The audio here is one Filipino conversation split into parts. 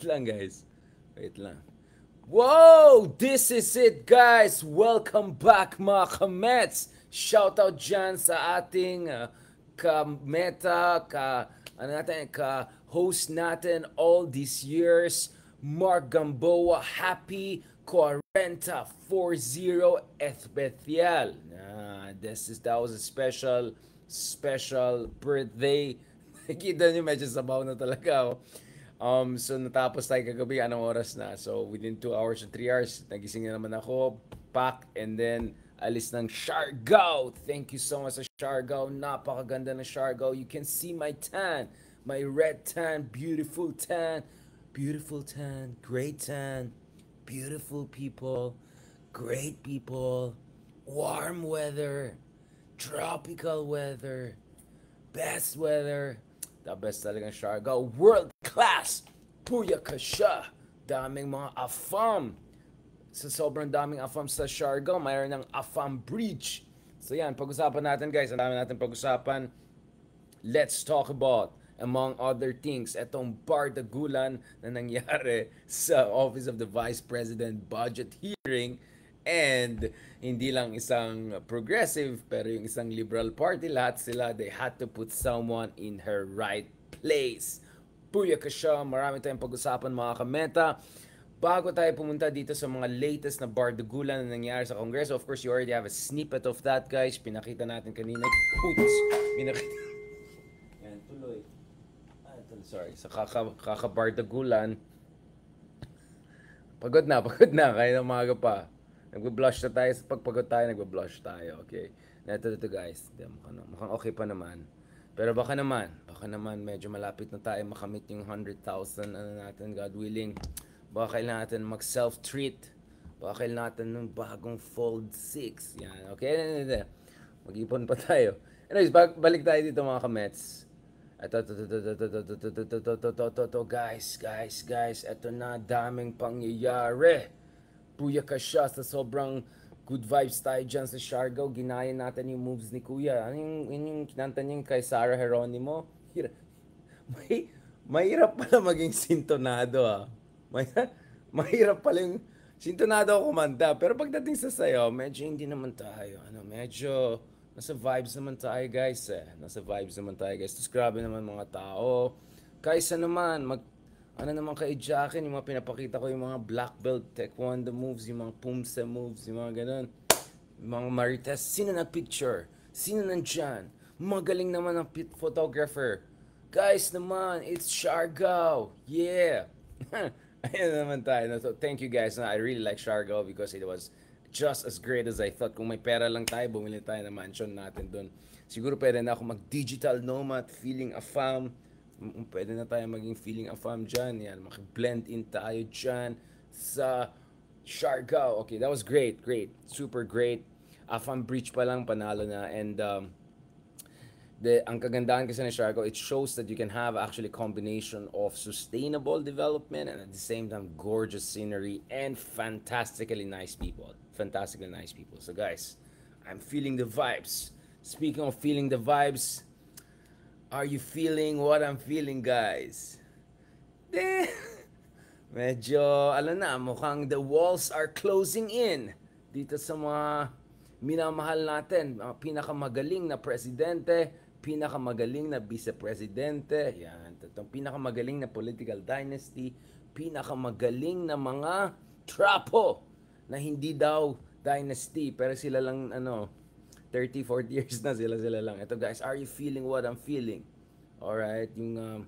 Wait lang, guys. Wait lang. Whoa! This is it, guys! Welcome back, mga kamets! Shoutout dyan sa ating ka-meta, ka-host natin all these years, Mark Gamboa. Happy 4040 especial. That was a special birthday. Nakita niyo, medyo sabaw na talaga ako. So natapos tayo kagabi, anong oras na? So within 2 hours or 3 hours, nagising na naman ako, pack, and then alis ng Siargao. Thank you so much sa Siargao. Napakaganda ng Siargao. You can see my tan, my red tan, beautiful tan, great tan, beautiful people, great people, warm weather, tropical weather, best weather. The best talagang Siargao. World class! Booyaka siya! Daming mga AFAM. Sa sobrang daming AFAM sa Siargao, mayroon ng AFAM Bridge. So yan, pag-usapan natin, guys. Ang dami natin pag-usapan. Let's talk about, among other things, etong bardagulan na nangyari sa Office of the Vice President budget hearing. And hindi lang isang progressive, pero yung isang liberal party, lahat sila, they had to put someone in her right place. Booyaka siya, marami tayong pag-usapan, mga kameta. Bago tayo pumunta dito sa mga latest na bardagulan na nangyari sa Kongreso, of course, you already have a snippet of that, guys. Pinakita natin kanina. Oops! Pinakita. Yan, tuloy. Sorry, sa kaka-bardagulan. Pagod na, kaya na umaga pa. Nagbe-blush na tayo. Pagpagod tayo, nagbe-blush tayo. Okay. Ito guys. Mukhang okay pa naman. Pero baka naman, medyo malapit na tayo makamit yung 100,000 natin, God willing. Baka kailangan natin mag-self-treat. Baka kailangan natin ng bagong Fold 6. Yan. Okay? Mag-ipon pa tayo. Anyways, balik tayo dito, mga kamets. Ito, guys. Ito na, daming pangyayari. Kuya ka siya sa sobrang good vibes tayo dyan sa Siargao. Ginaya natin yung moves ni Kuya. Yung kinanta niya kay Sarah Geronimo? Mahirap pala maging sintonado, ah. Mahirap pala yung sintonado ako kumanta. Pero pagdating sa sayo, medyo hindi naman tayo. Medyo nasa vibes naman tayo, guys. Tapos grabe naman mga tao. Kaysa naman, ano naman kay Jackin, yung mga pinapakita ko, yung mga black belt taekwondo moves, yung mga pumse moves, yung mga ganun. Yung mga marites, sino nagpicture? Sino nandyan? Magaling naman ang photographer. Guys naman, it's Siargao. Yeah! Ayun naman tayo. So, thank you guys. I really like Siargao because it was just as great as I thought. Kung may pera lang tayo, bumili tayo ng mansion natin doon. Siguro pwede na ako mag-digital nomad, feeling a fam. Pwede na tayo maging feeling a fam dyan. Yan, maki-blend in tayo dyan sa Siargao. Okay, that was great. Super great. AFAM Bridge pa lang, panalo na. And ang kagandahan kasi ng Siargao, it shows that you can have actually combination of sustainable development and at the same time gorgeous scenery and fantastically nice people. So guys, I'm feeling the vibes. Speaking of feeling the vibes, are you feeling what I'm feeling, guys? Medyo, mukhang the walls are closing in dito sa mga minamahal natin. Mga pinakamagaling na presidente, pinakamagaling na vice-presidente, yan, itong pinakamagaling na political dynasty, pinakamagaling na mga trapo na hindi daw dynasty, pero sila lang, 30, 40 years na sila lang. Ito guys, are you feeling what I'm feeling? Alright, yung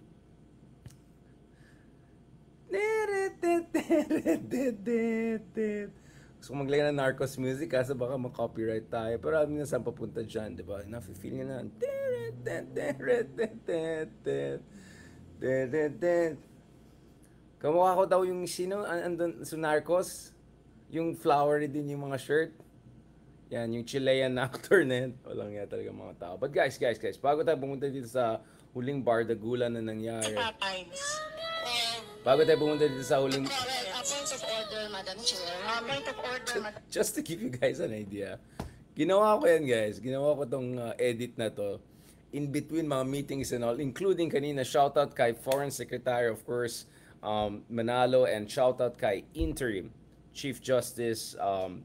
gusto ko maglagay ng Narcos music kasi baka mag-copyright tayo. Pero alam niyo saan papunta dyan, di ba? Nafe-feel niyo na. Kamukha ko daw yung sino, andun sa Narcos. Yung flowery din yung mga shirt. Yan, yung Chilean actor na yan. Walang yan talaga mga tao. But guys, bago tayo pumunta dito sa huling bardagulan na nangyari. Bago tayo pumunta dito sa huling... Point of order, Madam Chair. Point of order, Madam... Just to give you guys an idea. Ginawa ko yan, guys. Ginawa ko tong edit na to. In between mga meetings and all. Including kanina, shoutout kay Foreign Secretary, of course, Manalo, and shoutout kay Interim Chief Justice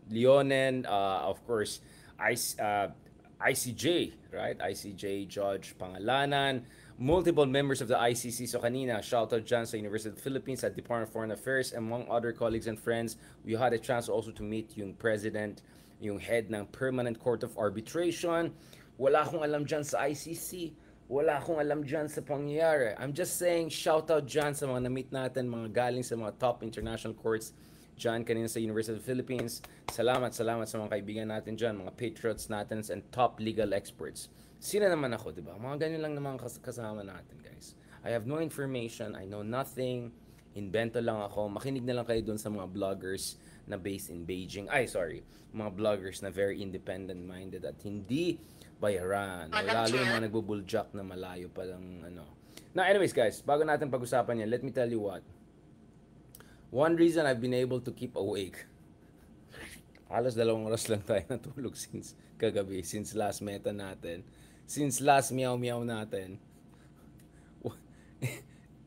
Leonen, of course, ICJ, right? ICJ Judge Pangalanan, multiple members of the ICC. So kanina, shoutout dyan sa University of the Philippines at Department of Foreign Affairs, among other colleagues and friends. We had a chance also to meet yung president, yung head ng Permanent Court of Arbitration. Wala akong alam dyan sa ICC. Wala akong alam dyan sa pangyayari. I'm just saying, shout out dyan sa mga na-meet natin, mga galing sa mga top international courts dyan kanina sa University of the Philippines. Salamat sa mga kaibigan natin dyan, mga patriots natin and top legal experts. Sino naman ako, di ba? Mga ganyan lang naman kasama natin, guys. I have no information, I know nothing, invento lang ako. Makinig na lang kayo dun sa mga bloggers na based in Beijing. Mga bloggers na very independent-minded at hindi bayaran. Lalo yung mga nagbubuljak na malayo pa lang Now, anyways guys, bago natin pag-usapan yan, let me tell you what. One reason I've been able to keep awake, halos 2 oras lang tayo natulog since kagabi, since last meta natin, since last meow-meow natin.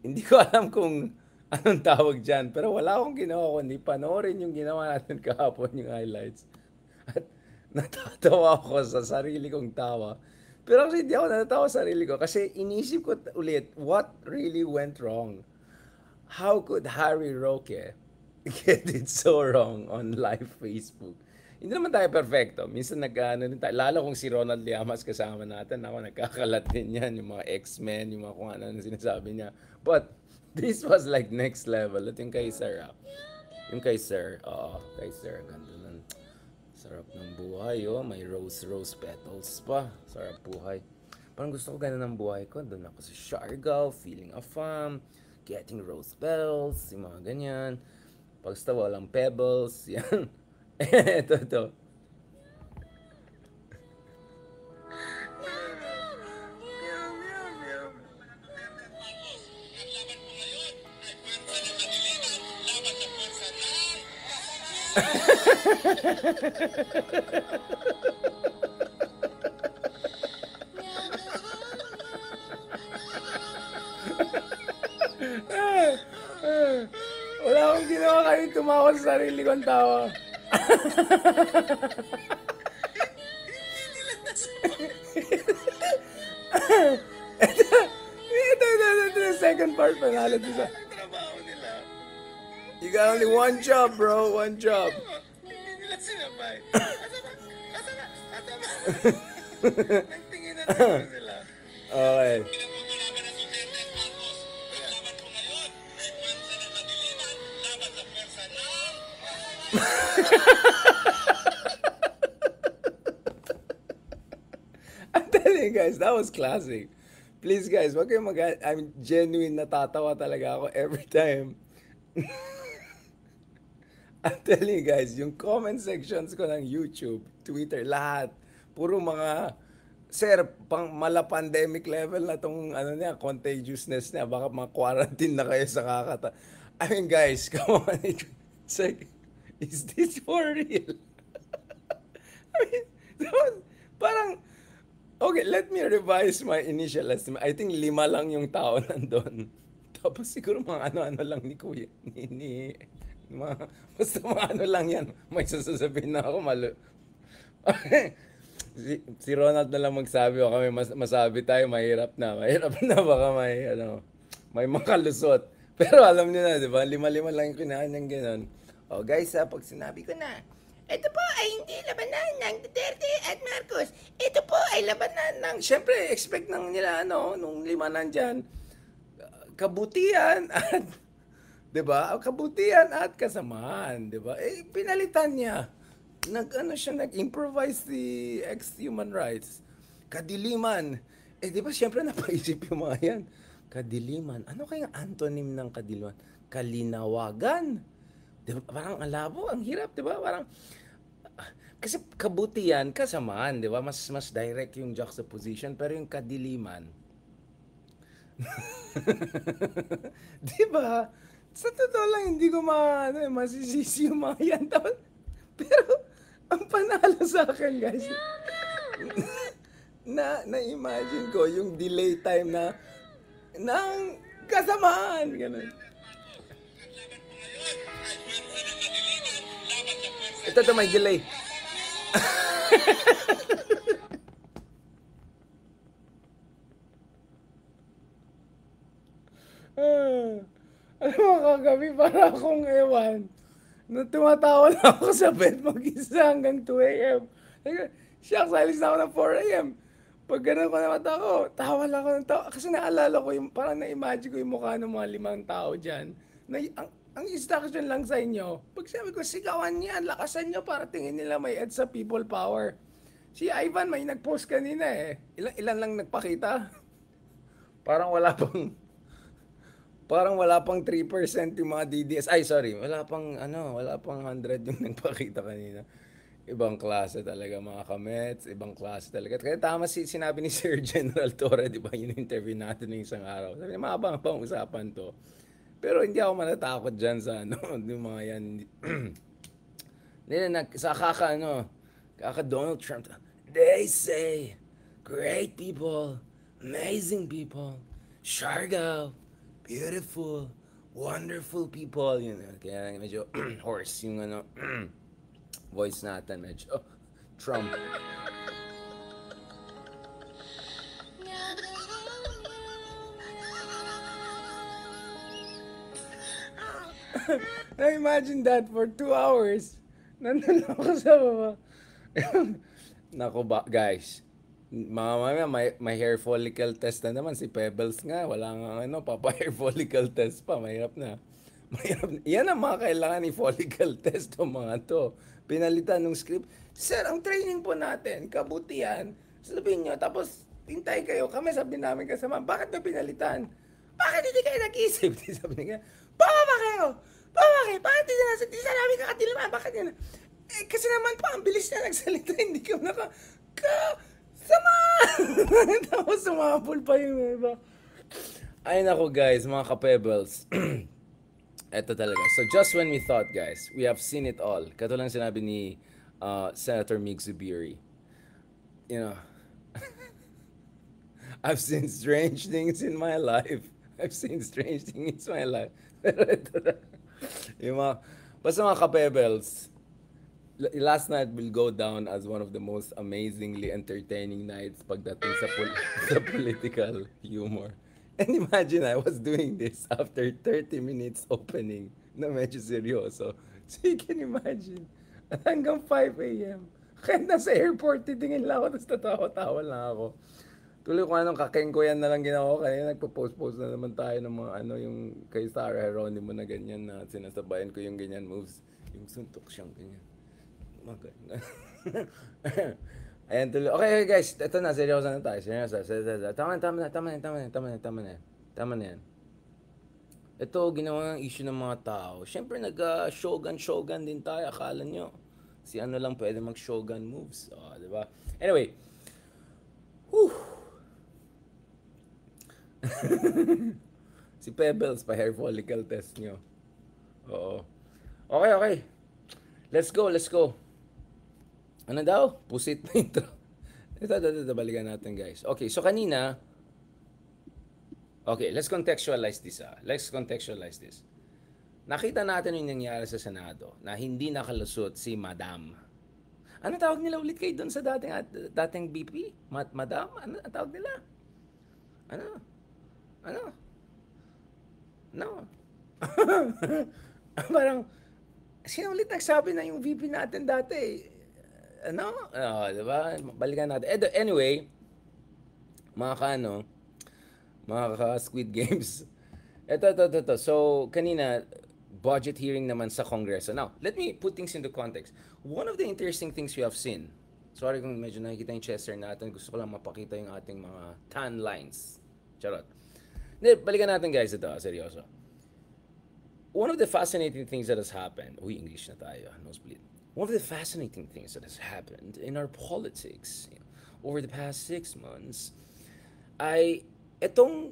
Hindi ko alam kung anong tawag dyan, pero wala akong ginawa kundi panoorin yung ginawa natin kahapon, yung highlights. At natatawa ako sa sarili kong tawa. Pero actually, hindi ako natatawa sa sarili ko kasi inisip ko ulit, what really went wrong? How could Harry Roque get it so wrong on live Facebook? Hindi naman tayo perfecto. Minsan din tayo. Lalo kung si Ronald Llamas kasama natin. Ako, nagkakalat din yan. Yung mga X-Men, yung mga kung ano sinasabi niya. But this was like next level. At yung kay Sir, kay Sir, ganda nun. Sarap ng buhay, may rose petals pa. Sarap buhay. Parang gusto ko ganun ng buhay ko. Doon ako sa Siargao, feeling a farm, getting rose petals, yung mga ganyan. Pagsta walang pebbles, yan. Ito. Wala akong ginawa kayo tumawa sa sarili kong tawa. Ito, second part panalo dito sa You got only one job, bro. One job. Hindi nila sinabay. Nagtingin na sila. Okay. I'm telling you guys, that was classic. Please guys, wag kayong I'm genuine, natatawa talaga ako every time. I'm telling you guys, yung comment sections ko ng YouTube, Twitter, lahat, puro mga, sir, pang mala-pandemic level na tong contagiousness niya, baka mga quarantine na kayo sa kakata. I mean guys, come on, it's like, is this for real? I mean, parang, okay, let me revise my initial estimate. I think 5 lang yung tao nandun. Tapos siguro mga ano-ano lang ni Kuya, basta mga ano lang yan. May sasabihin na ako, si Ronald na lang magsabi o kami masabi tayo, mahirap na baka may makalusot. Pero alam niyo na, di ba? 5 lang yung kinahan niyang gano'n. O guys, pag sinabi ko na, ito po ay hindi labanan ng Duterte at Marcos. Ito po ay labanan ng, syempre, expect ng nila, nung 5 nandyan, kabutihan at, di ba? Kabutihan at kasamaan, di ba? Pinalitan niya. Nag-improvise si ex-human rights. Kadiliman. Di ba, syempre, napaisip yung mga yan. Kadiliman. Ano kayang antonym ng kadiliman? Kalinawagan. Di ba? Parang alabo, ang hirap, di ba? Parang, kasi kabutihan, kasamaan, di ba? Mas direct yung juxtaposition, pero yung kadiliman, di ba? Sa totoo lang, hindi ko masisisi yung mga yan. Pero, ang panalo sa akin, guys, na-imagine ko yung delay time ng kasamaan. Ganun. Ito, may delay. Alam mo, kagabi para akong ewan. Nung tumatawa na ako sa bed mag-isa hanggang 2 a.m. Shucks, alis na ako ng 4 a.m. Pag ganun ko na mata ko, tawa lang ako ng tawa. Kasi naalala ko yung, parang na-imagine ko yung mukha ng mga 5 tao dyan. Na, ang instruction lang sa inyo, pag sabi ko, sigawan yan, lakasan nyo para tingin nila may EDSA people power. Si Ivan may nag-post kanina eh. Ilan lang nagpakita. Parang wala pang 3% yung mga DDS. Ay, sorry. Wala pang 100 yung nagpakita kanina. Ibang klase talaga mga kamets. Ibang klase talaga. Kaya tama sinabi ni Sir General Torre, di ba? Yung interview natin ng isang araw. Sabi niya, maabang usapan to. Pero hindi ako manatakot dyan sa yung mga yan. Sa kaka Donald Trump. They say, great people, amazing people, Shargo, beautiful, wonderful people. Yun, kaya medyo hoarse yung voice natin. Medyo Trump. Now imagine that for 2 hours. Nandun ako sa baba. Nako ba, guys. Mamaya may hair follicle test na naman. Si Pebbles nga. Wala nga papa-hair follicle test pa. Mahirap na. Yan ang mga kailangan ni follicle test o mga to. Pinalitan ng script. Sir, ang training po natin, kabutihan. Sabihin nyo, tapos hintay kayo. Kami sabi namin kasama, bakit na pinalitan? Bakit hindi kayo nag-isip? Sabi niya, baba kayo! Bakit hindi na namin kakatiliman? Bakit yun? Kasi naman pa, ang bilis na nagsalita, hindi ka sama! Tapos sumapul pa yung iba. Ay nako guys, mga ka-pebbles. Eto talaga. So just when we thought, guys, we have seen it all. Katulad sinabi ni Senator Mig Zubiri. You know, I've seen strange things in my life. Pero ito na. Yung basta mga ka-pebbles, last night will go down as one of the most amazingly entertaining nights pagdating sa political humor. And imagine I was doing this after 30 minutes opening na medyo seryoso. So you can imagine, hanggang 5 a.m. Kaya nasa airport, titingin lang ako, tapos tatawa-tawa lang ako. Tuloy ko anong kakengko yan na lang ginawa ko. Kanina nagpo-post na naman tayo ng mga yung kay Sarah Geronimo na ganyan na sinasabayan ko yung ganyan moves. Yung suntok siyang ganyan. Ayan tuloy. Okay guys, ito na, seryoso na tayo. Tama na yan. Ito, ginawa ng issue ng mga tao. Siyempre, nag-shogun din tayo. Akala nyo, si ano lang pwede mag-shogun moves. Diba? Anyway. Si Pebbles, pa hair follicle test nyo. Oo. Okay. Let's go. Ano daw? Pusit na intro. Ito, balikan natin guys. Okay, so kanina, let's contextualize this. Nakita natin yung nangyari sa Senado na hindi nakalusot si Madam. Ano tawag nila ulit kayo doon sa dating BP? Madam? Ano tawag nila? Ano? No. Parang, sino ulit nagsabi na yung VP natin dati? Diba? Balikan natin. Anyway, mga Squid Games. Ito. So, kanina, budget hearing naman sa Kongreso. Now, let me put things into context. One of the interesting things we have seen, sorry kung medyo nakikita yung Chester natin, gusto ko lang mapakita yung ating mga tan lines. Charot. Balikan natin guys ito, seryoso. One of the fascinating things that has happened, English na tayo, nosebleed. One of the fascinating things that has happened in our politics over the past 6 months ay itong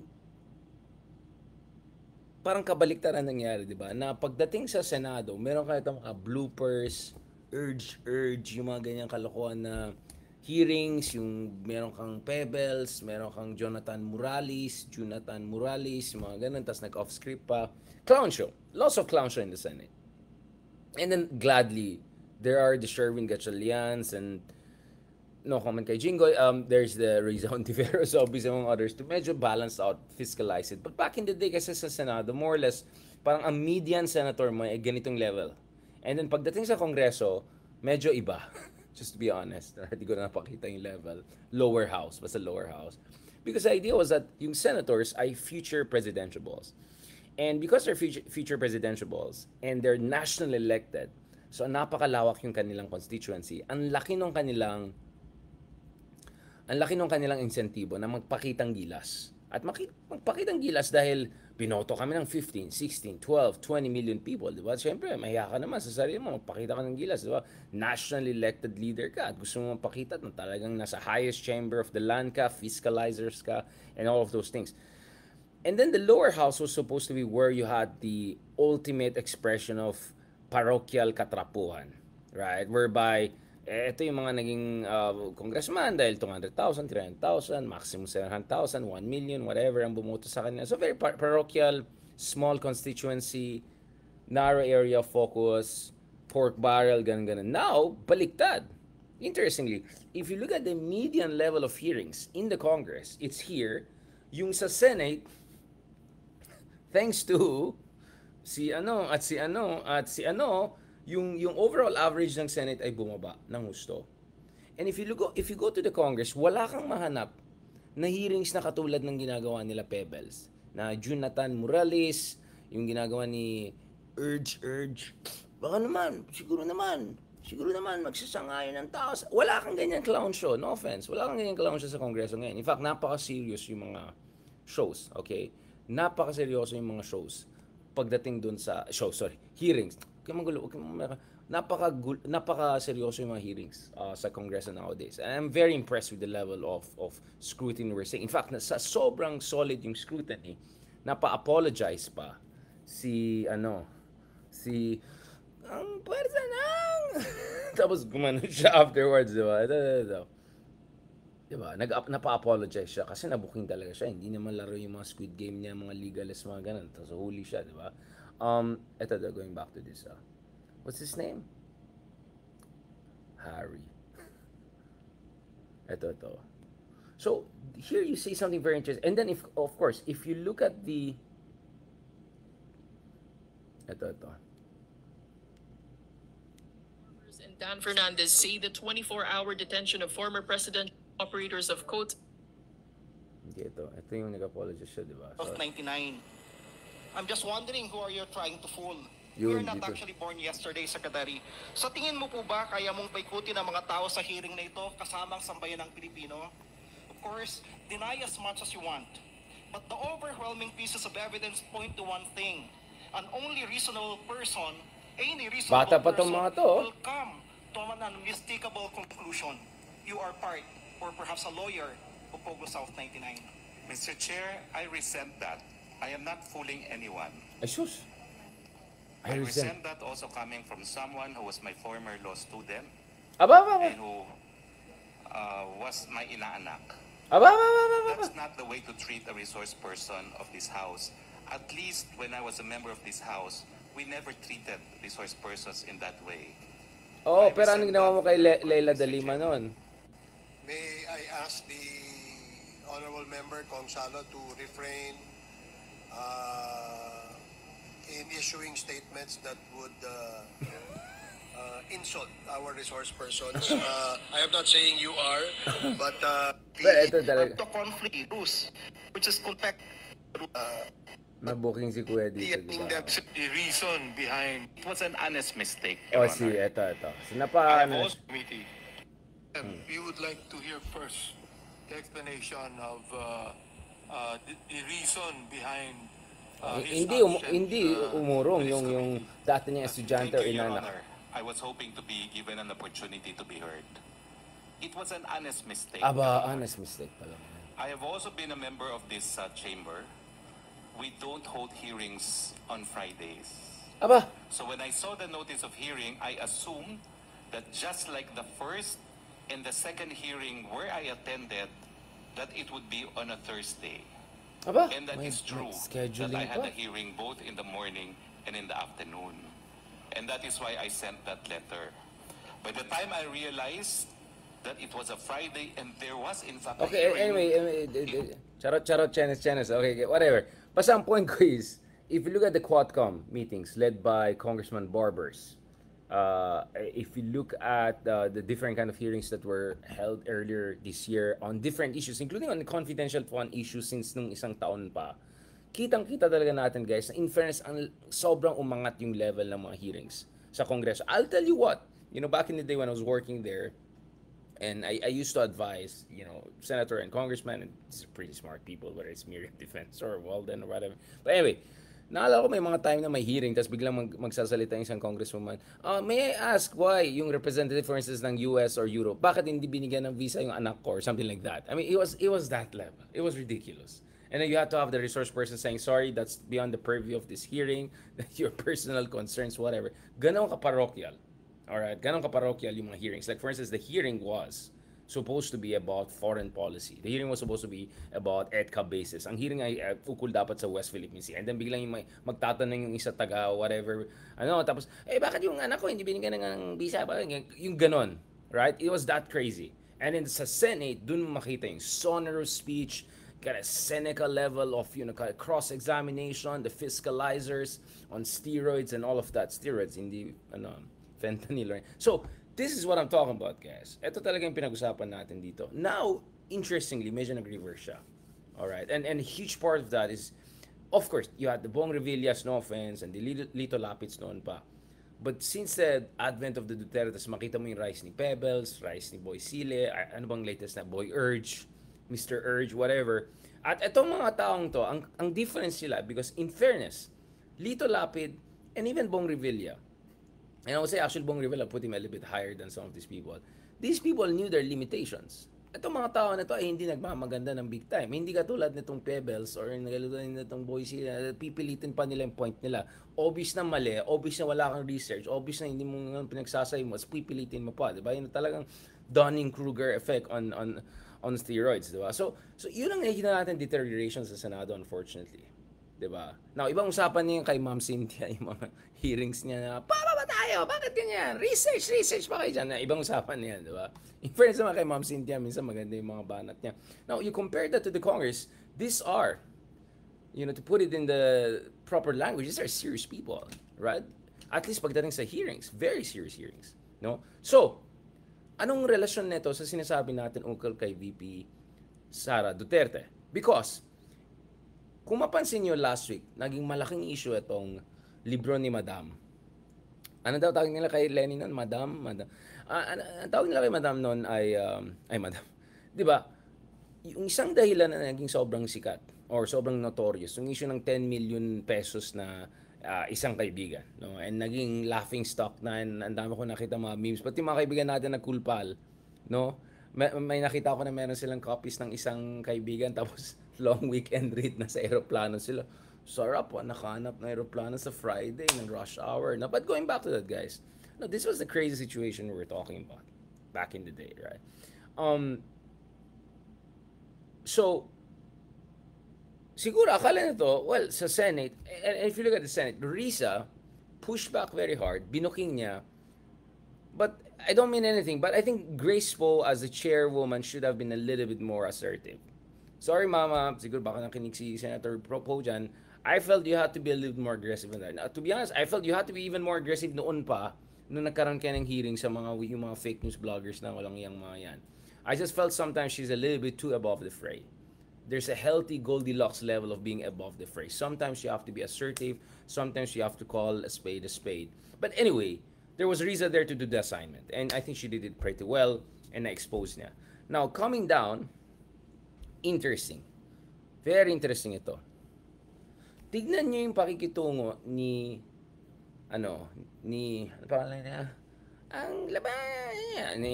parang kabaliktaran nangyari, di ba? Na pagdating sa Senado, meron kayo itong mga bloopers, urge, yung mga ganyang kalokohan na hearings, yung meron kang Pebbles, meron kang Jonathan Morales, yung mga ganun, tas nag-off script pa. Clown show. Lots of clown show in the Senate. And then gladly, there are the Sherwin Gatchalians and no comment kay Jingoy. There's the Riza Ontiveros, obviously among others, to medyo balance out, fiscalize it. But back in the day kasi sa Senado, more or less, parang ang median senator mo ay ganitong level. And then pagdating sa Kongreso, medyo iba. Just to be honest, hindi ko na napakita yung level. Lower house, basta lower house. Because the idea was that yung senators ay future presidentiables. And because they're future presidentiables and they're nationally elected, so napakalawak yung kanilang constituency. Ang laki nung kanilang insentibo na magpakitang gilas. At magpakitang gilas dahil binoto kami ng 15, 16, 12, 20 million people, di ba? Siyempre, mahiya ka naman sa sarili mo, magpakita ka ng gilas, di ba? Nationally elected leader ka at gusto mo magpakita na talagang nasa highest chamber of the land ka, fiscalizers ka, and all of those things. And then the lower house was supposed to be where you had the ultimate expression of parochial katrapuhan, right? Whereby ito yung mga naging congressman dahil 200,000, 300,000, maximum 700,000, 1 million, whatever ang bumoto sa kanila. So very parochial, small constituency, narrow area of focus, pork barrel, ganun. Now, baliktad. Interestingly, if you look at the median level of hearings in the Congress, it's here. Yung sa Senate, thanks to si ano, yung overall average ng Senate ay bumaba ng husto. And if you go to the Congress, wala kang mahanap na hearings na katulad ng ginagawa nila Pebbles, na Jonathan Morales, yung ginagawa ni Urge. Baka naman, siguro naman magsasangayon ng tao. Wala kang ganyan clown show, no offense. Wala kang ganyan clown show sa Kongreso ngayon. In fact, napaka-serious yung mga shows, okay? Napaka-seryoso yung mga shows pagdating dun sa hearings. Napaka-seryoso yung mga hearings sa Kongreso nowadays. And I'm very impressed with the level of scrutiny we're seeing. In fact, sa sobrang solid yung scrutiny, napa-apologize pa ang pwersa nang tapos gumano siya afterwards, di ba? Diba? Napa-apologize siya kasi nabuking talaga siya. Hindi naman laro yung mga Squid Game niya, mga legalist, mga ganun. Tapos huli siya, di ba? Going back to this. What's his name? Harry. Ito. So, here you say something very interesting. And then, if you look at the... Ito. And Dan Fernandez say the 24-hour detention of former president operators of Cote. Hindi, ito yung nag-apologize siya, di ba? Of 99. I'm just wondering who are you trying to fool? Yun, You're not dito. actually born yesterday, Secretary. Sa tingin mo po ba kaya mong paikutin ang mga tao sa hearing na ito kasamang sambayan ng Pilipino? Of course, deny as much as you want. But the overwhelming pieces of evidence point to one thing. An only reasonable person, any reasonable Bata pa tong person mga to. will come to an unmistakable conclusion. You are part, or perhaps a lawyer, of Pogo South 99. Mr. Chair, I resent that. I am not fooling anyone. Ay, sus. I resent that also coming from someone who was my former law student Aba. and who was my inaanak. Aba. That's not the way to treat a resource person of this house. At least when I was a member of this house, we never treated resource persons in that way. Oh, pero anong ginawa mo kay Leila de Lima noon? May I ask the honorable member Kong Salo to refrain in issuing statements that would insult our resource persons. I am not saying you are, but Ito talaga. To conflict rules, which is contact. Nabuking si Kuya dito, di Being ba? The reason behind it was an honest mistake, Oh, Your si, Honor. ito. So, Committee. We would like to hear first the explanation of the reason behind his hindi absence, umurong to this yung committee. dati niyang estudyante o Thank you, Your inanak. Honor. I was hoping to be given an opportunity to be heard. It was an honest mistake. Aba, honest mistake pala. I have also been a member of this chamber. We don't hold hearings on Fridays. Aba, So when I saw the notice of hearing, I assumed that just like the first and the second hearing where I attended, that it would be on a Thursday. aba. And that may is true, that scheduling I had pa. a hearing both in the morning and in the afternoon. And that is why I sent that letter. By the time I realized that it was a Friday and there was in fact a Okay, hearing, anyway, charot, Chenes, okay, whatever. Basta ang point ko is, if you look at the Quadcom meetings led by Congressman Barbers, if you look at the different kind of hearings that were held earlier this year on different issues, including on the confidential fund issue since nung isang taon pa, kitang-kita talaga natin, guys, na in fairness, ang sobrang umangat yung level ng mga hearings sa Kongreso. I'll tell you what, back in the day when I was working there, and I used to advise, senator and congressman, and these are pretty smart people, whether it's Miriam Defense or Walden or whatever. But anyway, naalala ko may mga time na may hearing, tapos biglang magsasalita yung isang congresswoman, may I ask why yung representative, for instance, ng US or Europe, bakit hindi binigyan ng visa yung anak ko or something like that? I mean, it was that level. It was ridiculous. And then you have to have the resource person saying, sorry, that's beyond the purview of this hearing, your personal concerns, whatever. Ganon ka-parochial. Alright, ganon ka-parochial yung mga hearings. Like for instance, the hearing was supposed to be about foreign policy. The hearing was supposed to be about EDCA basis. Ang hearing ay ukol dapat sa West Philippine Sea. And then biglang yung magtatanong yung isa taga whatever. Tapos, bakit yung anak ko hindi binigyan ng visa? Yung ganon. Right? It was that crazy. And then sa Senate, dun mo makita yung sonorous speech, got a Seneca level of cross-examination, the fiscalizers on steroids and all of that. Steroids, hindi fentanyl. So, this is what I'm talking about, guys. Ito talaga yung pinag-usapan natin dito. Now, interestingly, medyo nag-reverse siya. Alright? And a huge part of that is, of course, you had the Bong Revillas, no offense, and the Lito Lapits noon pa. But since the advent of the Dutertes, makita mo yung rise ni Pebbles, rise ni Boy Sile, ano bang latest na Boy Urge, Mr. Urge, whatever. At itong mga taong to, ang difference sila, because in fairness, Lito Lapid and even Bong Revilla, and I would say actually Bong Revilla put him a little bit higher than some of these people knew their limitations. Itong mga tao na to ay hindi nagmamaganda ng big time. Hindi katulad nitong Pebbles or nitong Boy Sila, pipilitin pa nila yung point nila. Obvious na mali, obvious na wala kang research, obvious na hindi mo pinagsasay mo, pipilitin mo pa, di ba? Yun talagang Dunning-Kruger effect on steroids, di ba? So yun ang nakikita natin deterioration sa Senado, unfortunately. Di ba? Now, ibang usapan niya kay Ma'am Cynthia, yung mga hearings niya na, papa ba tayo? Bakit ganyan? Research pa kayo dyan. Ibang usapan niya, di ba? In fairness naman kay Ma'am Cynthia, minsan maganda yung mga banat niya. Now, you compare that to the Congress, these are, to put it in the proper language, these are serious people, right? At least pagdating sa hearings, very serious hearings, no? So, anong relasyon nito sa sinasabi natin ukol kay VP Sara Duterte? Because, kung mapansin nyo last week, naging malaking issue itong libro ni Madam. Ano daw tawag nila kay Lenny noon? Madam? Ang tawag nila kay Madam noon ay Madam. Di ba? Yung isang dahilan na naging sobrang sikat or sobrang notorious, yung issue ng 10 million pesos na isang kaibigan, no? And naging laughing stock na, and ang dami ko nakita mga memes, pati mga kaibigan natin na kulpal, no? May nakita ko na meron silang copies ng isang kaibigan, tapos long weekend read na sa aeroplano sila. Sarap, nakahanap na aeroplano sa Friday ng rush hour. No, but going back to that, guys, no, this was the crazy situation we were talking about back in the day, right? So, siguro, akala nito, well, sa Senate, and if you look at the Senate, Risa pushed back very hard, binuking niya, but I don't mean anything, but I think Grace Poe as the chairwoman should have been a little bit more assertive. Sorry, Mama, siguro baka nakinig si Senator Poe dyan, I felt you had to be a little more aggressive in that. Now, to be honest, I felt you had to be even more aggressive noon pa, nung nagkaroon kayo ng hearing sa yung mga fake news bloggers na walang iyang mga yan. I just felt sometimes she's a little bit too above the fray. There's a healthy Goldilocks level of being above the fray. Sometimes you have to be assertive, sometimes you have to call a spade a spade. But anyway, there was Riza there to do the assignment, and I think she did it pretty well, and na-expose niya. Now, coming down, interesting. Very interesting ito. Tignan niyo yung pakikitungo ni ano pangalan niya? Ang laban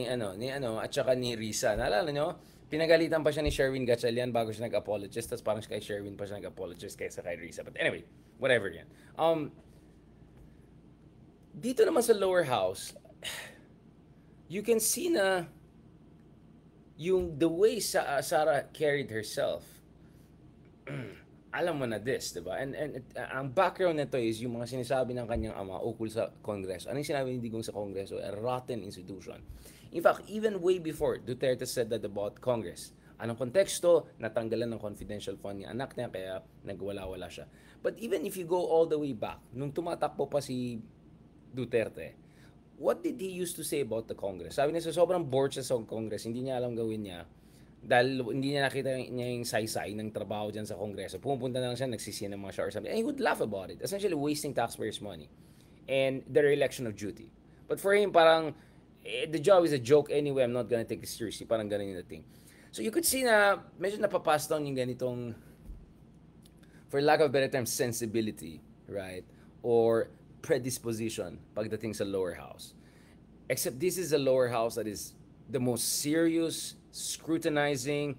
at saka ni Risa. Naalala niyo? Pinagalitan pa siya ni Sherwin Gatchalian bago siya nag-apologize. Tapos parang kay Sherwin pa siya nag-apologize kaysa kay Risa. But anyway, whatever yan. Dito naman sa lower house, you can see na the way Sara carried herself, alam mo na this, di ba? Ang background nito is yung mga sinasabi ng kanyang ama ukol sa Kongreso. Anong sinabi ni Digong sa Kongreso? A rotten institution. In fact, even way before, Duterte said that about Congress. Anong konteksto? Natanggalan ng confidential fund ng anak niya, kaya nagwala-wala siya. But even if you go all the way back, nung tumatakbo pa si Duterte, what did he used to say about the Congress? Sabi niya, sobrang bored siya sa Congress, hindi niya alam gawin niya. Dahil hindi niya nakita niya yung saysay ng trabaho dyan sa Kongreso. Pumupunta na lang siya, nagsisiya ng mga siya or something. And he would laugh about it. Essentially, wasting taxpayers' money. And the re-election of duty. But for him, parang, the job is a joke anyway. I'm not gonna take it seriously. Parang ganun yung thing. So you could see na, medyo napapass down yung ganitong, for lack of a better term, sensibility, right? Or predisposition pagdating sa lower house. Except this is a lower house that is the most serious, scrutinizing,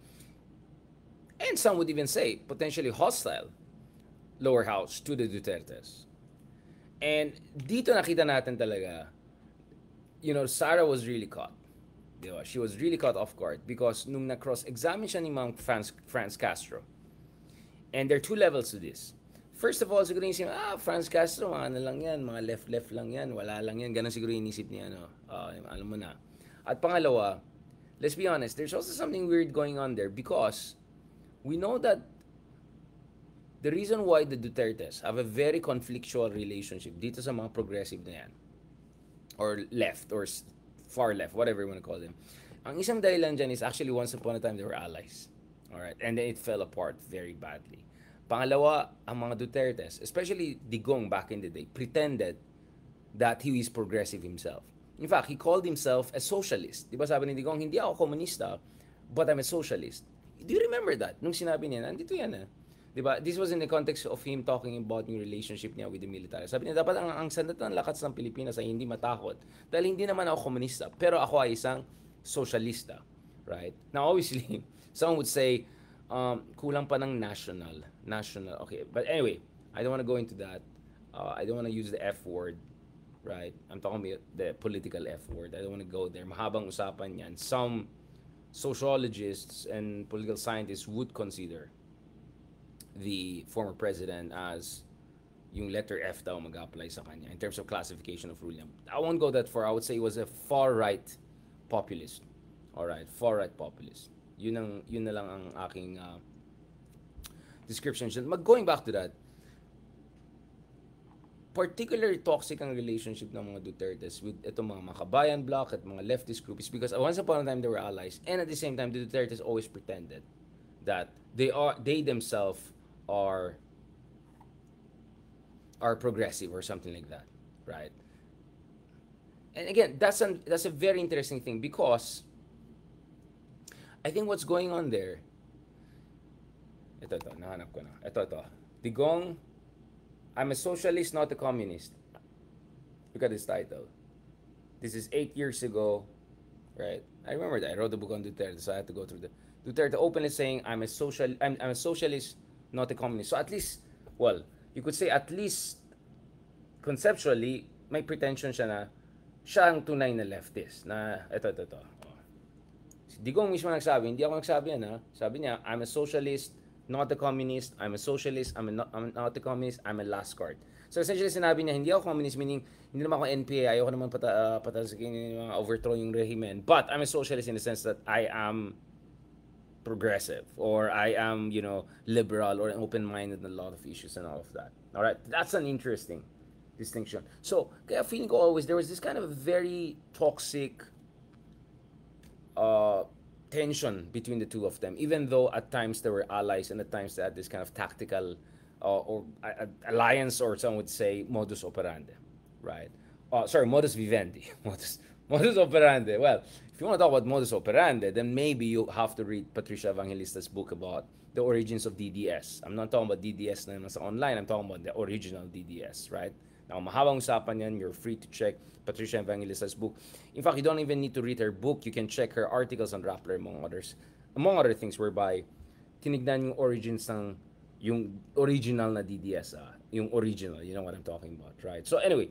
and some would even say potentially hostile lower house to the Dutertes. And dito nakita natin talaga, Sara was really caught. Diba? She was really caught off guard because nung na-cross-examine siya ni Mang Franz Castro. And there are two levels to this. First of all, siguro inisip, Franz Castro, mga ano lang yan, mga left-left lang yan, wala lang yan. Ganun siguro inisip niya, alam mo na. At pangalawa, let's be honest, there's also something weird going on there because we know that the reason why the Dutertes have a very conflictual relationship dito sa mga progressive na yan, or left, or far left, whatever you want to call them, ang isang dahilan dyan is actually once upon a time they were allies. Alright? And then it fell apart very badly. Pangalawa, ang mga Dutertes, especially Digong back in the day, pretended that he is progressive himself. In fact, he called himself a socialist. Di ba sabi ni Digong, hindi ako komunista, but I'm a socialist. Do you remember that? Nung sinabi niya, nandito yan Di ba? This was in the context of him talking about yung relationship niya with the military. Sabi niya, dapat ang sandat ng lakas ng Pilipinas ay hindi matakot. Dahil hindi naman ako komunista, pero ako ay isang socialista. Right? Now, obviously, someone would say, kulang pa ng national. Okay, but anyway, I don't want to go into that. I don't want to use the F word. Right? I'm talking about the political F word. I don't want to go there. Mahabang usapan yan. Some sociologists and political scientists would consider the former president as yung letter F daw mag-apply sa kanya in terms of classification of rule niya. I won't go that far. I would say he was a far-right populist. Alright, far-right populist. Yun na lang ang aking description. Going back to that, particularly toxic ang relationship ng mga Dutertes with itong mga Makabayan bloc at mga leftist groups because once upon a time they were allies, and at the same time the Dutertes always pretended that they themselves are progressive or something like that, right? And again, that's a very interesting thing because I think what's going on there, ito, nahanap ko na. Ito. Digong, I'm a socialist, not a communist. Look at this title. This is 8 years ago, right? I remember that. I wrote a book on Duterte, so I had to go through the Duterte openly saying, I'm a socialist, not a communist. So at least, well, you could say at least conceptually, may pretension siya na siya ang tunay na leftist. Na, ito. Si Digong mismo nagsabi, hindi ako nagsabi yan Sabi niya, I'm a socialist, not a communist. I'm a socialist, I'm not a communist, I'm a last card. So essentially sinabi niya, hindi ako communist, meaning hindi naman ako NPA, ayoko naman patasikin yung overthrow yung regimen. But I'm a socialist in the sense that I am progressive or I am, liberal or open-minded in a lot of issues and all of that. All right, that's an interesting distinction. So, kaya feeling ko always there was this kind of very toxic tension between the two of them, even though at times they were allies and at times they had this kind of tactical or alliance, or some would say modus operandi, right? Modus vivendi. Modus operandi. Well, if you want to talk about modus operandi, then maybe you have to read Patricia Evangelista's book about the origins of DDS. I'm not talking about DDS na nasa online. I'm talking about the original DDS, right? Now, mahabang usapan yan. You're free to check Patricia Evangelista's book. In fact, you don't even need to read her book. You can check her articles on Rappler, among other things, whereby tinignan yung origins ng yung original na DDS. Yung original, you know what I'm talking about, right? So anyway,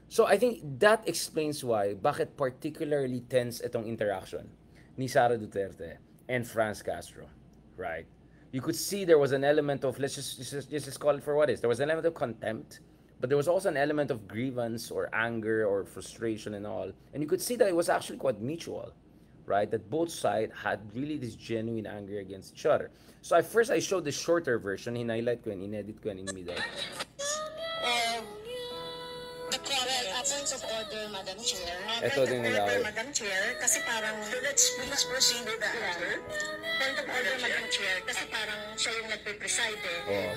so I think that explains why, bakit particularly tense itong interaction ni Sara Duterte and Franz Castro, right? you could see there was an element of, let's just call it for what it is. There was an element of contempt, but there was also an element of grievance or anger or frustration and all. And you could see that it was actually quite mutual, right? That both sides had really this genuine anger against each other. So first I showed the shorter version, in-highlight ko yun, in-edit ko yun in middle. The points of order, Madam Chair. Ito din nila ako. Madam Chair, kasi parang, let's proceed with the answer. Point of order, Madam Chair, kasi parang siya yung nagpe-preside eh. Oh.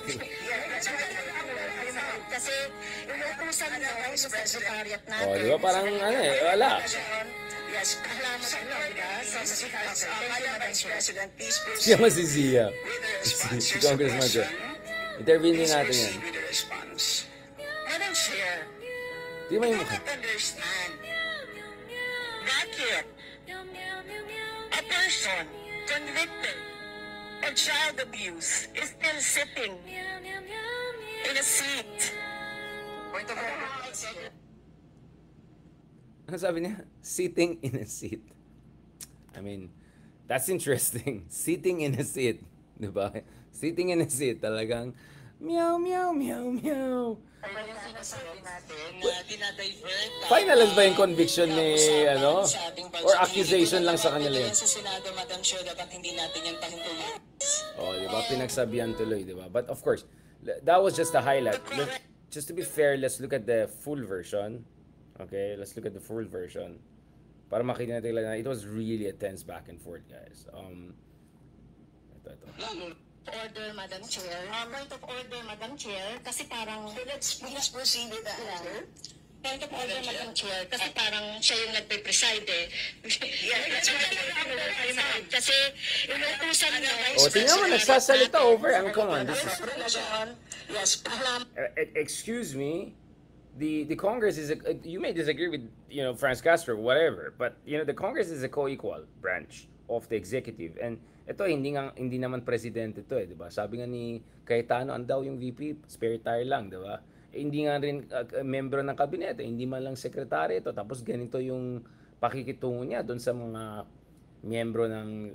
Kasi inuutusan na ako sa secretariat natin. Oh, di ba? Parang ano eh, wala. Yes, salamat sa Lorda, sa Madam President, please proceed Siya masisiya. with the response. Si Congressman siya. Intervene din natin yan. With the response. Madam Chair, Di ba yung I mukha? don't understand. Bakit a person convicted of child abuse is still sitting in a seat? Point of order. Ano sabi niya? Sitting in a seat. I mean, that's interesting. Sitting in a seat. Di ba? Sitting in a seat. Talagang, meow, meow, meow, meow. Yung sinasabi natin na dinadivert Finalize ba yung conviction ni, ano? Or accusation lang sa kanila yun? Sa Senado, Madam Chair, dapat hindi natin yan pahintuin. Oh, di ba? Pinagsabihan tuloy, di ba? But of course, that was just a highlight. Just to be fair, let's look at the full version. Okay, let's look at the full version. Para makita natin lang na it was really a tense back and forth, guys. Ito. Order, Madam Chair. Point of order, Madam Chair, kasi parang, let's proceed with the answer. Point of order, Madam Chair, kasi parang siya yung nagpe-preside eh. Kasi inuutusan niya. Oh, tingnan mo, nagsasalita over. I mean, come on, this is... Yes, excuse me. The Congress is you may disagree with Franz Castro, whatever, but the Congress is a co-equal branch of the executive, and ito hindi naman presidente ito di ba? Sabi nga ni Cayetano, daw yung VP, spare tire lang, di ba? Hindi nga rin membro ng kabinete, hindi man lang sekretary ito, tapos ganito yung pakikitungo niya doon sa mga miyembro ng,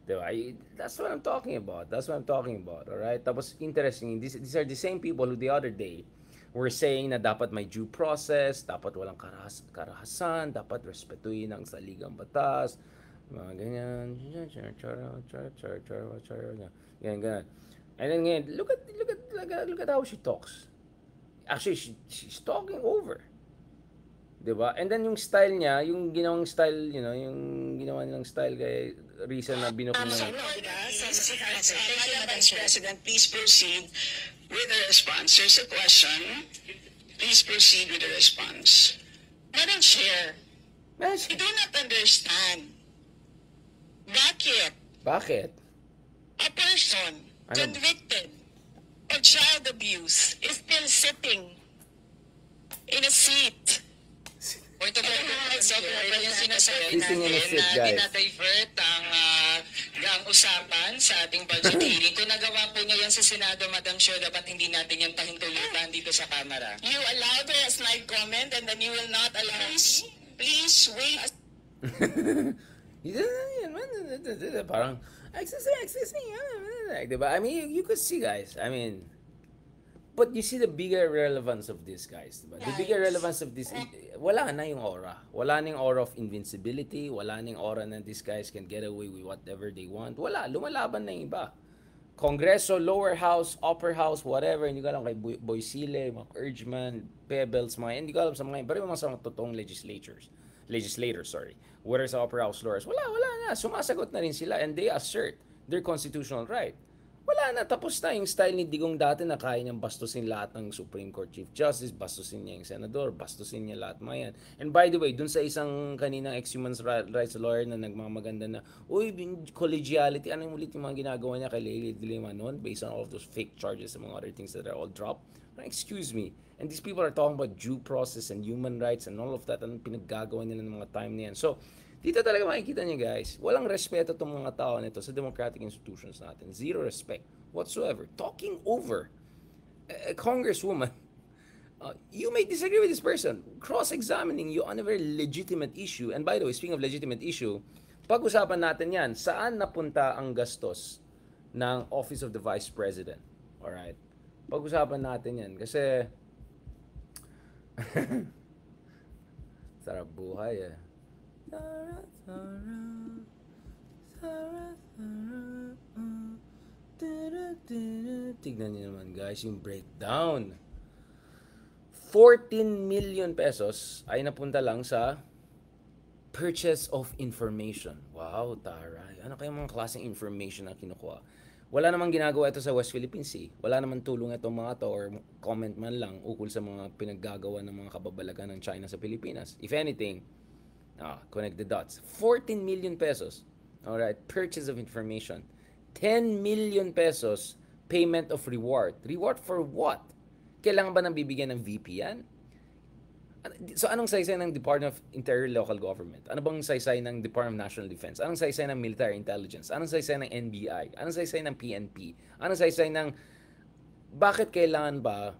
di ba? That's what I'm talking about. All right? Tapos interesting, these are the same people who the other day were saying na dapat may due process, dapat walang karahasan, dapat respetuhin ang saligang batas, mga ganyan, ganyan. And then ngayon, look at how she talks. Actually, she's talking over. Diba? And then yung style niya, yung ginawang style, yung ginawa nilang style kay Risa na binukong na. Vice President, please proceed with the response. There's a question. Please proceed with the response. Madam Chair, I do not understand. Bakit? A person convicted of child abuse is still sitting in a seat? Point of order, yung sinasabi Sitting in a natin seat, na guys. dinadivert ang usapan sa ating budget hearing. Kung nagawa po niya yan sa Senado, Madam Chair, dapat hindi natin yan pahintulutan dito sa Kamara. You allowed her a slide comment and then you will not allow me? Please wait. Parang, excuse me, diba? I mean, you could see, guys. I mean, but you see the bigger relevance of this, guys. Diba? The bigger relevance of this, wala na yung aura. Wala na yung aura of invincibility. Wala na yung aura na these guys can get away with whatever they want. Wala. Lumalaban na yung iba. Kongreso, lower house, upper house, whatever. Hindi ko alam kay Boisile, mga Urgeman, Pebbles, mga hindi ko alam sa mga, pero yung mga totoong legislators, whether sa upper house, lower house, wala na. Sumasagot na rin sila and they assert their constitutional right. Wala na, tapos na yung style ni Digong dati na kaya niyang bastusin lahat ng Supreme Court Chief Justice, bastusin niya yung Senador, bastusin niya lahat mga yan. And by the way, dun sa isang kaninang ex-human rights lawyer na nagmamaganda na, uy, collegiality, ano yung ulit yung mga ginagawa niya kay Leila de Lima noon based on all of those fake charges and mga other things that are all dropped. Excuse me. And these people are talking about due process and human rights and all of that, anong pinaggagawa nila ng mga time na yan. So, dito talaga makikita niyo, guys, walang respeto itong mga tao nito sa democratic institutions natin. Zero respect whatsoever. Talking over a congresswoman. You may disagree with this person. Cross-examining you on a very legitimate issue. And by the way, speaking of legitimate issue, pag-usapan natin yan, saan napunta ang gastos ng Office of the Vice President. Alright? Pag-usapan natin yan. Kasi, sarap buhay eh. Sarap, sarap, sarap, sarap. Tignan niyo naman guys yung breakdown. 14 million pesos ay napunta lang sa purchase of information. Wow, taray. Ano kayang mga klaseng information na kinukuha? Wala namang ginagawa ito sa West Philippine Sea. Wala namang tulong itong mga to or comment man lang ukol sa mga pinaggagawa ng mga kababalagan ng China sa Pilipinas. If anything, connect the dots. 14 million pesos. Alright, purchase of information. 10 million pesos payment of reward. Reward for what? Kailangan ba nang bibigyan ng VP yan? So anong saysay ng Department of Interior Local Government? Ano bang saysay ng Department of National Defense? Anong saysay ng Military Intelligence? Anong saysay ng NBI? Anong saysay ng PNP? Anong saysay ng bakit kailangan ba?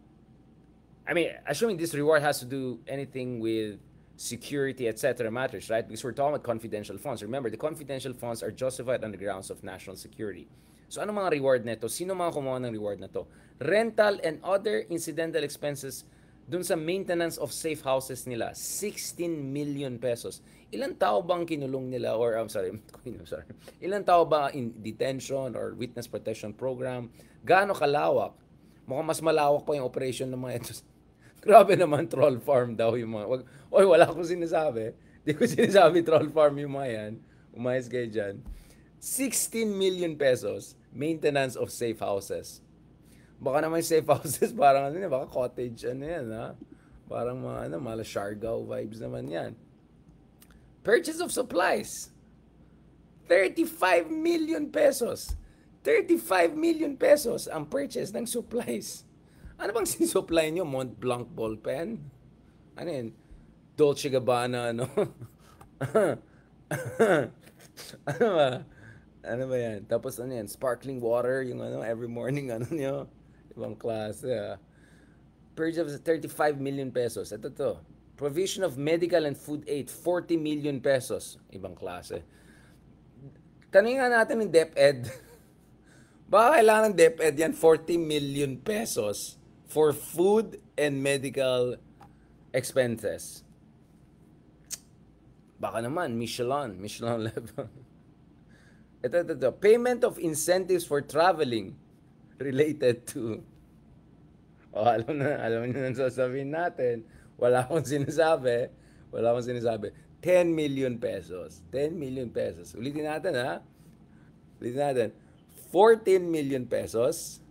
I mean, assuming this reward has to do anything with security, etc. matters, right? Because we're talking about confidential funds. Remember, the confidential funds are justified on the grounds of national security. So ano mga reward nito? Sino mga kumuha ng reward na to? Rental and other incidental expenses dun sa maintenance of safe houses nila, 16 million pesos. Ilang tao bang kinulong nila or ilang tao ba in detention or witness protection program? Gaano kalawak? Mukhang mas malawak pa yung operation ng mga ito. Grabe naman, troll farm daw yung mga. Wala akong sinasabi. Di ko sinasabi troll farm yung mga yan. Umayos kayo dyan. 16 million pesos maintenance of safe houses. Baka naman safe houses, parang baka cottage, yan, ha? Parang mga, mala Siargao vibes naman yan. Purchase of supplies. 35 million pesos. 35 million pesos ang purchase ng supplies. Ano bang sinusupply nyo? Mont Blanc ballpen? Ano yan? Dolce Gabbana, ano? Ano ba? Ano ba yan? Tapos ano yan? Sparkling water, yung every morning, nyo? Ibang klase, Purchase of 35 million pesos. Ito to. Provision of medical and food aid, 40 million pesos. Ibang klase. Tanungin nga natin ng DepEd. Baka kailangan ng DepEd yan, 40 million pesos for food and medical expenses. Baka naman, Michelin level. Ito. Payment of incentives for traveling related to alam niyo nang sasabihin natin. Wala akong sinasabi. 10 million pesos. 10 million pesos. Ulitin natin, ha? 14 million pesos.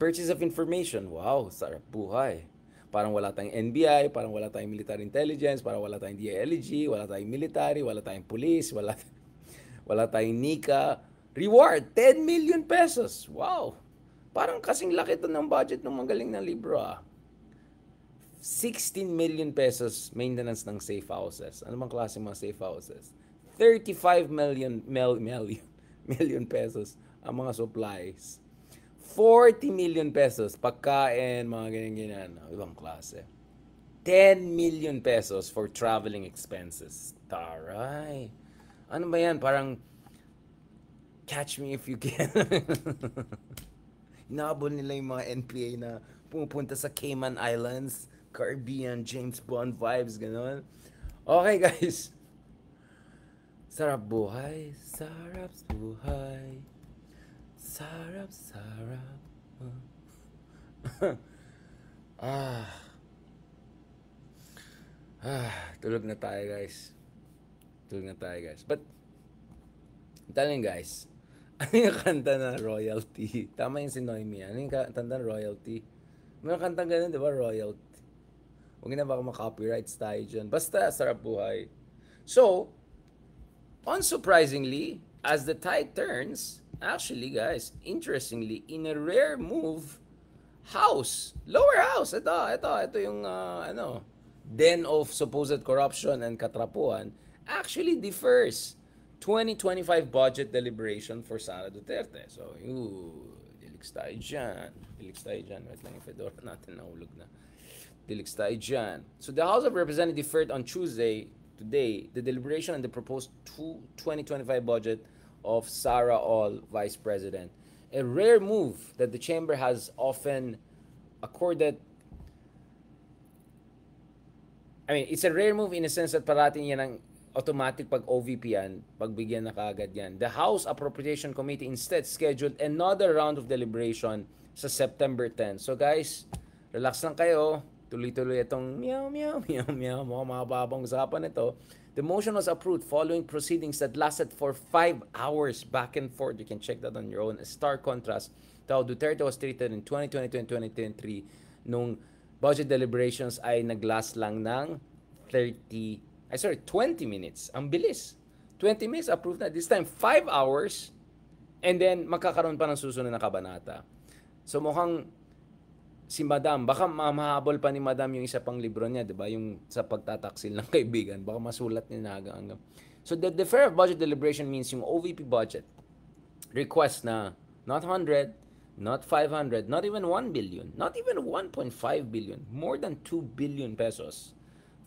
Purchase of information. Wow, sarap buhay. Parang wala tayong NBI, parang wala tayong military intelligence, parang wala tayong DILG, wala tayong military, wala tayong police, wala tayong NICA. Reward, 10 million pesos. Wow. Parang kasing laki ito ng budget ng magaling na libro, 16 million pesos maintenance ng safe houses. Ano bang klase mga safe houses? 35 million pesos ang mga supplies. 40 million pesos pagkain, mga ganyan. Ibang klase. 10 million pesos for traveling expenses. Taray. Ano ba yan? Parang catch me if you can. Inabol nila yung mga NPA na pumupunta sa Cayman Islands, Caribbean, James Bond vibes, gano'n. Okay, guys. Sarap buhay. Sarap buhay. Sarap. Tulog na tayo, guys. But, telling guys, ano yung kanta na royalty? Tama yung si Noemi. Ano yung kanta na royalty? May kanta ganun, di ba? Royalty. Huwag na baka ma-copyrights tayo dyan. Basta, sarap buhay. So, unsurprisingly, as the tide turns, actually guys, interestingly, in a rare move, lower house, ito yung, den of supposed corruption and katrapuan, actually differs. 2025 budget deliberation for Sara Duterte. So, diligs tayo dyan. Wait lang yung Fedora natin, nahulog na. Diligs tayo dyan. So, the House of Representatives deferred on Tuesday, today, the deliberation on the proposed 2025 budget of Sara All, Vice President. A rare move that the chamber has often accorded. I mean, it's a rare move in a sense that parating yan ang automatic pag OVP yan, pagbigyan na kaagad yan. The House Appropriation Committee instead scheduled another round of deliberation sa September 10. So guys, relax lang kayo. Tuloy-tuloy itong meow, meow, meow, meow. Mukhang mababang usapan ito. The motion was approved following proceedings that lasted for 5 hours back and forth. You can check that on your own. A stark contrast to how Duterte was treated in 2022 and 2023 nung budget deliberations ay naglast lang ng 20 minutes. Ang bilis. 20 minutes approved na. This time, 5 hours. And then, magkakaroon pa ng susunod na kabanata. So, mukhang si Madam, baka mahabol pa ni Madam yung isa pang libro niya, di ba? Yung sa pagtataksil ng kaibigan. Baka masulat niya na hanggang. So, the defer of budget deliberation means yung OVP budget request na not 100, not 500, not even 1 billion, not even 1.5 billion, more than 2 billion pesos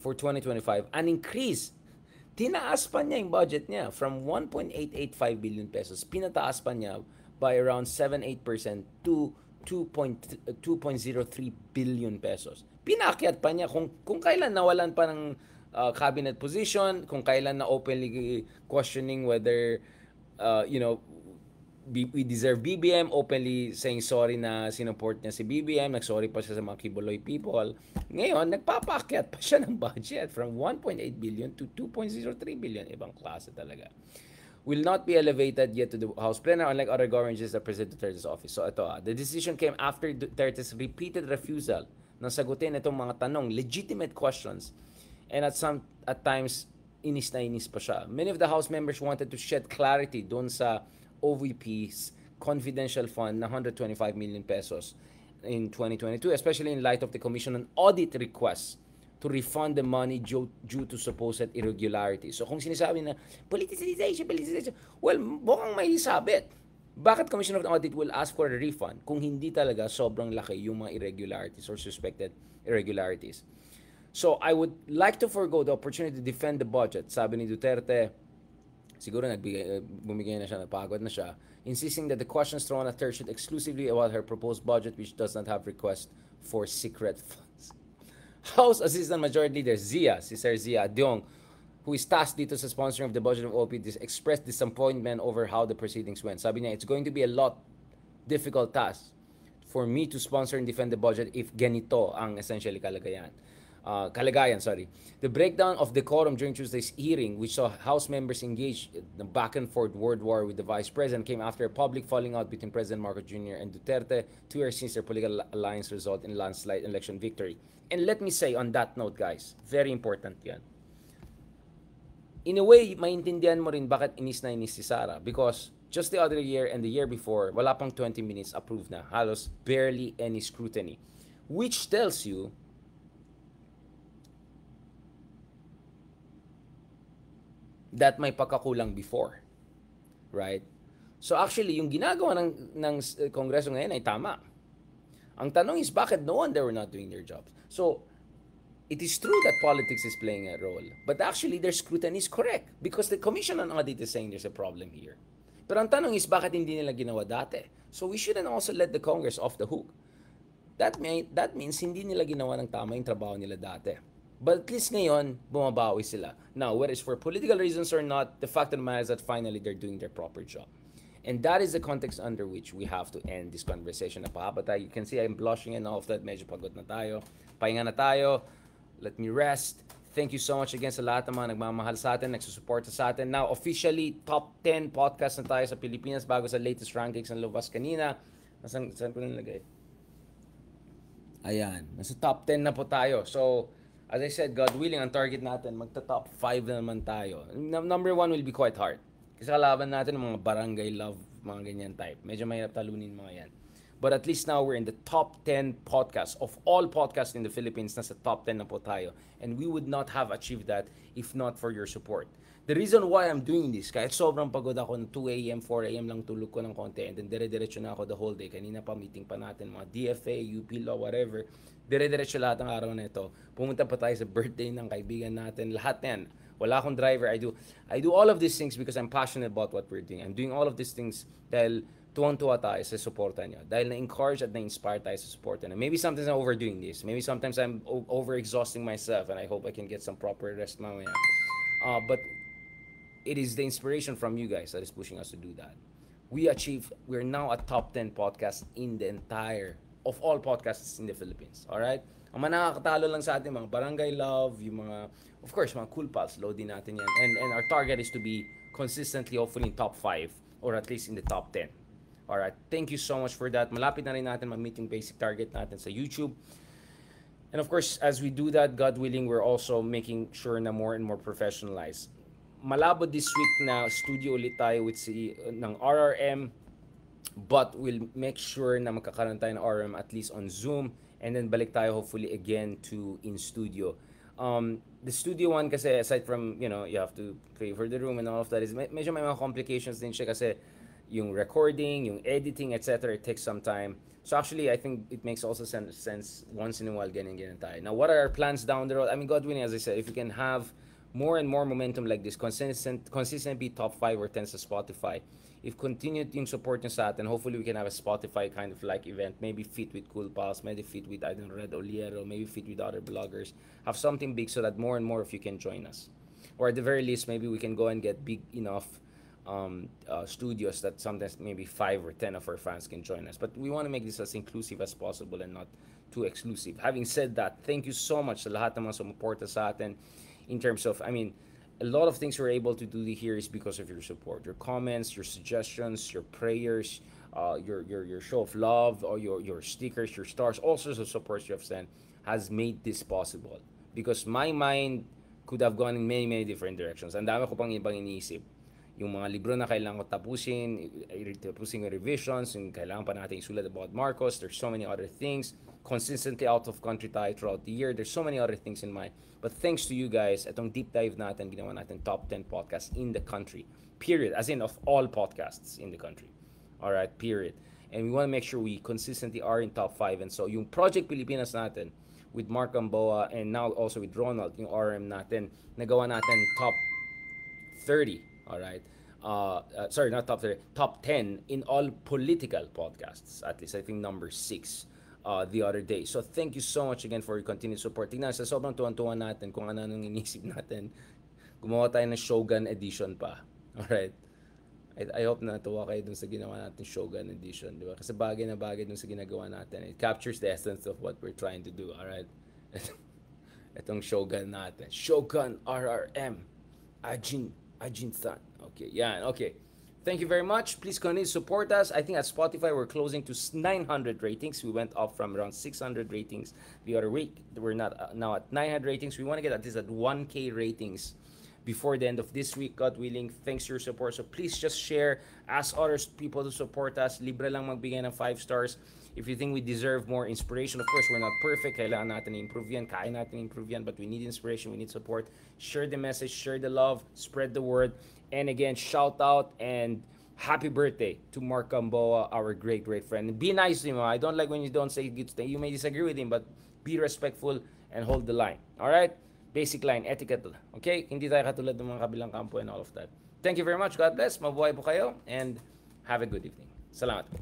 for 2025. An increase, tinaas pa niya yung budget niya from 1.885 billion pesos. Pinataas pa niya by around 7-8% to 2.03 billion pesos. Pinakyat pa niya kung kailan nawalan pa ng cabinet position, kung kailan na openly questioning whether we deserve BBM, openly saying sorry na sinupport niya si BBM, nagsorry pa siya sa mga Kibuloy people. Ngayon, nagpapakyat pa siya ng budget from 1.8 billion to 2.03 billion. Ibang klase talaga. Will not be elevated yet to the House Plenary unlike other governments that President Duterte's office. So ito, the decision came after Duterte's repeated refusal na sagutin itong mga tanong, legitimate questions, and at times, inis na inis pa siya. Many of the House members wanted to shed clarity doon sa OVP's confidential fund na 125 million pesos in 2022, especially in light of the Commission on Audit requests to refund the money due to supposed irregularities. So kung sinasabi na politicization, well, mukhang may sabit. Bakit Commission of Audit will ask for a refund kung hindi talaga sobrang laki yung mga irregularities or suspected irregularities? So I would like to forgo the opportunity to defend the budget. Sabi ni Duterte, siguro bumigay na siya, napagod na siya, insisting that the questions thrown at her should exclusively about her proposed budget which does not have request for secret funds. House Assistant Majority Leader si Sir Zia Diong, who is tasked dito sa sponsoring of the budget of OP, expressed disappointment over how the proceedings went. Sabi niya, it's going to be a lot difficult task for me to sponsor and defend the budget if ganito ang essentially kalagayan. The breakdown of decorum during Tuesday's hearing, which saw House members engage in the back and forth word war with the Vice President, came after a public falling out between President Marcos Jr. and Duterte 2 years since their political alliance result in landslide election victory. And let me say on that note, guys, very important yan. In a way, maintindihan mo rin bakit inis na inis si Sara. Because just the other year and the year before, wala pang 20 minutes approved na. Halos barely any scrutiny. Which tells you that may pagkakulang before. Right? So actually, yung ginagawa ng Kongreso ngayon ay tama. Ang tanong is, bakit no wonder we're not doing their jobs? So, it is true that politics is playing a role. But actually, their scrutiny is correct. Because the Commission on Audit is saying there's a problem here. Pero ang tanong is, bakit hindi nila ginawa dati? So, we shouldn't also let the Congress off the hook. That means, hindi nila ginawa ng tama yung trabaho nila dati. But at least ngayon, bumabawi sila. Now, whether it's for political reasons or not, the fact of the matter is that finally they're doing their proper job. And that is the context under which we have to end this conversation. Napahaba tayo. You can see I'm blushing and all of that. Medyo pagod na tayo. Pahinga na tayo. Let me rest. Thank you so much again sa lahat ng mga nagmamahal sa atin, nagsusuporta sa atin. Now, officially, top 10 podcast na tayo sa Pilipinas bago sa latest rankings ng Lubas kanina. Saan ko nilagay? Ayan. Nasa top 10 na po tayo. So, as I said, God willing, ang target natin, magta-top 5 na naman tayo. Number 1 will be quite hard. Kasi kalaban natin ng mga barangay love, mga ganyan type. Medyo mahirap talunin mga yan. But at least now we're in the top 10 podcasts of all podcasts in the Philippines. Nasa top 10 na po tayo. And we would not have achieved that if not for your support. The reason why I'm doing this, kahit sobrang pagod ako ng 2 a.m., 4 a.m. lang tulog ko ng konti, and then dire-diretso na ako the whole day. Kanina pa meeting pa natin mga DFA, UP Law, whatever. Dire-diretso lahat ng araw na ito. Pumunta pa tayo sa birthday ng kaibigan natin. Lahat na yan. Wala akong driver. I do all of these things because I'm passionate about what we're doing. I'm doing all of these things dahil tuwang-tuwa tayo sa suporta nyo. Dahil na-encourage at na-inspire tayo sa suporta nyo. Maybe sometimes I'm overdoing this. Maybe sometimes I'm over-exhausting myself and I hope I can get some proper rest mamaya. But it is the inspiration from you guys that is pushing us to do that. We're now a top 10 podcast in the entire, of all podcasts in the Philippines. Alright? Ang mga nakakatalo lang sa atin, mga Barangay Love, yung mga, of course, mga Cool Pals, load din natin yan. And our target is to be consistently, hopefully, in top 5 or at least in the top 10. Alright, thank you so much for that. Malapit na rin natin ma-meet yung basic target natin sa YouTube. And of course, as we do that, God willing, we're also making sure na more and more professionalized. Malabo this week na studio ulit tayo with ng RRM, but we'll make sure na magkakaroon tayo ng RRM at least on Zoom, and then balik tayo hopefully again to in studio. The studio one kasi, aside from, you have to pay for the room and all of that, is medyo may mga complications din siya kasi yung recording, yung editing, etc. It takes some time. So actually, I think it makes also sense once in a while ganyan tayo. Now, what are our plans down the road? I mean, God willing, as I said, if we can have more and more momentum like this, consistently top 5 or 10 sa Spotify, if continued yung support nyo sa atin, hopefully we can have a Spotify kind of like event, maybe fit with Cool Pals, maybe fit with, I don't know, Red Oliero, maybe fit with other bloggers, have something big so that more and more of you can join us. Or at the very least, maybe we can go and get big enough studios that sometimes maybe 5 or 10 of our fans can join us. But we want to make this as inclusive as possible and not too exclusive. Having said that, thank you so much sa lahat ng mga sumuporta sa atin in terms of, I mean, a lot of things we're able to do here is because of your support, your comments, your suggestions, your prayers, your show of love, or your stickers, your stars, all sorts of support you have sent has made this possible. Because my mind could have gone in many, many different directions. Ang dami ko pang ibang iniisip. Yung mga libro na kailangan ko tapusin yung revisions, yung kailangan pa natin isulat about Marcos. There's so many other things. Consistently out of country tayo throughout the year. There's so many other things in mind. But thanks to you guys, itong deep dive natin, ginawa natin top 10 podcasts in the country. Period. As in of all podcasts in the country. Alright, period. And we want to make sure we consistently are in top 5. And so yung Project Pilipinas natin, with Mark Gamboa and now also with Ronald, yung RM natin, nagawa natin top 30. Alright. Sorry, not top 30, top 10 in all political podcasts. At least I think number 6 the other day. So thank you so much again for your continued support. Tingnan, sa sobrang tuwan-tuwa natin kung ano nang inisip natin, gumawa tayo ng Shogun edition pa. Alright. I hope na natuwa kayo dun sa ginawa natin Shogun edition, di ba? Kasi bagay na bagay dun sa ginagawa natin. It captures the essence of what we're trying to do. Alright. Itong Shogun natin. Shogun RRM. Ajin-san. Okay, yeah, okay. Thank you very much. Please continue to support us. I think at Spotify, we're closing to 900 ratings. We went up from around 600 ratings the other week. We're not now at 900 ratings. We want to get at least at 1K ratings before the end of this week, God willing. Thanks to your support. So please just share. Ask other people to support us. Libre lang magbigay ng 5 stars. If you think we deserve more inspiration, of course, we're not perfect. Kailangan natin improve yan. Kaya natin improve yan. But we need inspiration. We need support. Share the message. Share the love. Spread the word. And again, shout out and happy birthday to Mark Gamboa, our great, great friend. And be nice to him. I don't like when you don't say good things. You may disagree with him, but be respectful and hold the line. All right? Basic line, etiquette. Okay? Hindi tayo katulad ng mga kabilang kampo and all of that. Thank you very much. God bless. Mabuhay po kayo. And have a good evening. Salamat po.